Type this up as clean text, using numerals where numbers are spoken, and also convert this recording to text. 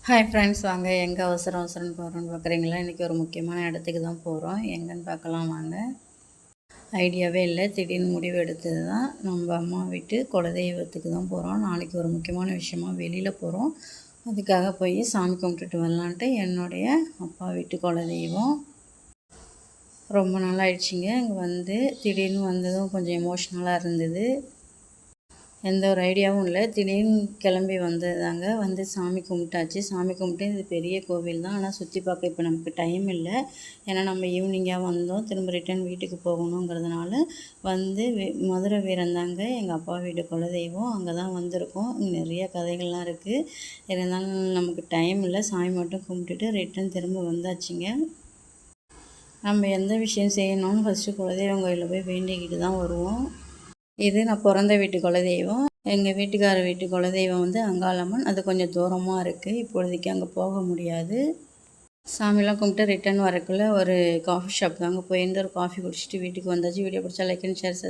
Hi friends, வாங்க எங்கே அவசரம் அவசரம்னு போகிறோன்னு பார்க்குறீங்களா? இன்றைக்கி ஒரு முக்கியமான இடத்துக்கு தான் போகிறோம். எங்கேன்னு பார்க்கலாம் வாங்க. ஐடியாவே இல்லை, திடீர்னு முடிவு எடுத்தது தான். நம்ம அம்மா வீட்டு குலதெய்வத்துக்கு தான் போகிறோம். நாளைக்கு ஒரு முக்கியமான விஷயமா வெளியில் போகிறோம். அதுக்காக போய் சாமி கும்பிட்டுட்டு வரலான்ட்டு என்னுடைய அப்பா வீட்டு குலதெய்வம். ரொம்ப நாள் ஆயிடுச்சிங்க இங்கே வந்து. திடீர்னு வந்ததும் கொஞ்சம் எமோஷ்னலாக இருந்தது. எந்த ஒரு ஐடியாவும் இல்லை, திடீர்னு கிளம்பி வந்ததாங்க. வந்து சாமி கும்பிட்டாச்சு. சாமி கும்பிட்டு இது பெரிய கோவில் தான், ஆனால் சுற்றி பார்க்க இப்போ நமக்கு டைம் இல்லை. ஏன்னா நம்ம ஈவினிங்காக வந்தோம், திரும்ப ரிட்டன் வீட்டுக்கு போகணுங்கிறதுனால வந்து மதுரை வீரந்தாங்க எங்கள் அப்பா வீடு குலதெய்வம். அங்கே தான் வந்திருக்கோம். இங்கே நிறைய கதைகள்லாம் இருக்குது. இருந்தாலும் நமக்கு டைம் இல்லை. சாமி மட்டும் கும்பிட்டுட்டு ரிட்டன் திரும்ப வந்தாச்சுங்க. நம்ம எந்த விஷயம் செய்யணும்னு ஃபஸ்ட்டு குலதெய்வம் கோயிலில் போய் வேண்டிக்கிட்டு தான் வருவோம். இது நான் பிறந்த வீட்டு குலதெய்வம். எங்கள் வீட்டுக்கார வீட்டு குலதெய்வம் வந்து அங்காளம்மன். அது கொஞ்சம் தூரமாக இருக்குது. இப்பொழுதைக்கு அங்கே போக முடியாது. சாமிலாம் கும்பிட்டு ரிட்டன் வரக்குள்ளே ஒரு காஃபி ஷாப் தாங்க போயிருந்து ஒரு காஃபி குடிச்சிட்டு வீட்டுக்கு வந்தாச்சு. வீடியோ பிடிச்சா லைக் அண்ட் ஷேர்